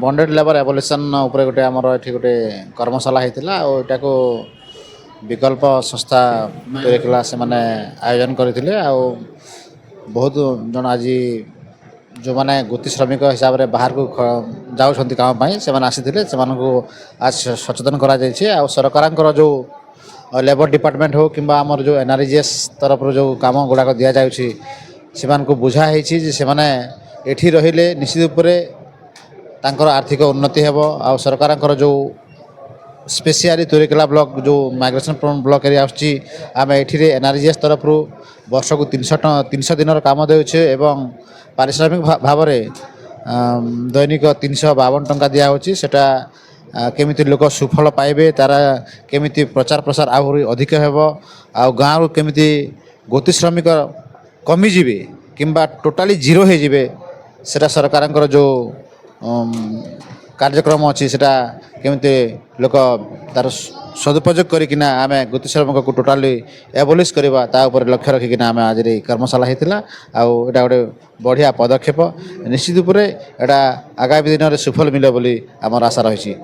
बंडेड labour abolition उपर गोटे आमर ये गोटे कर्मशाला होता और यहाँ को विकल्प संस्था तोरेकेला से माने आयोजन करते बहुत जन आज जो मैंने गुति श्रमिक हिसाब से बाहर को जाऊँ काम से आसी आज सचेतन करा सरकार जो लेबर डिपार्टमेंट हो कि आमर जो एनआरजीएस तरफ जो काम गुड़ाक दि जाऊँगी से बुझाई से मैंने एठी रहिले निश्चित उपरे तांकर आर्थिक उन्नति हेब आ सरकार जो स्पेशली तुरेकेला ब्लॉक जो माइग्रेशन प्रोन ब्लॉक एरिया आम ये एनआरजीएस तरफ वर्ष को 300 दिन काम देछे एवं पारिश्रमिक भाव में दैनिक 352 टंका दिया होची सेटा केमिति लोक सुफल पाइबे तारा केमिति प्रचार प्रसार आहरी अधिक हेब आ गाँव केमिति गति श्रमिक कमी जिवे किंबा टोटाली जीरो हो जिवे सेटा सरकार जो कार्यक्रम अच्छी सेटा केमिति लोक तार सदुपयोग करिकिना आमे गति श्रमिक को टोटाली एबोलिश करवा ता ऊपर लक्ष्य रखिकिना आमे आज कर्मशाला होता आउ एटा गोटे बढ़िया पदक्षेप निश्चित उपरे एटा आगामी दिन में सुफल मिले बोली आमर आशा रही।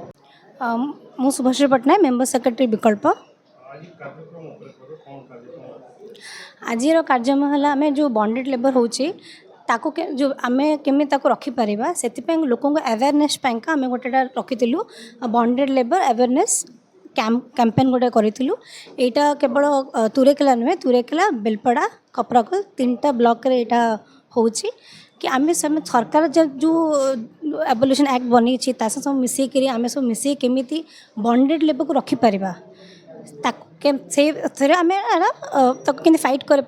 मु सुभाश्री पट्टनायक मेंबर सेक्रेटरी विकल्प। आज कार्यक्रम है आम जो बॉन्डेड लेबर होची ताको जो आमे केमी ताको रखी परिबा सेति लोक अवेयरनेस आम गोटे रखीलु बॉन्डेड लेबर अवेयरनेस कैंपेन गोटे करूँ यहाँ केवल तुरेकेला नुहे तुरेकेला बेलपड़ा कपराखोल 3टा ब्लॉक रे यहाँ होची कि आम सब सरकार जब जो एबोल्यूशन एक्ट बनी सब मिसेक आम सब मिसे केमी बॉन्डेड लेबर को रखिपर आम फाइट कर।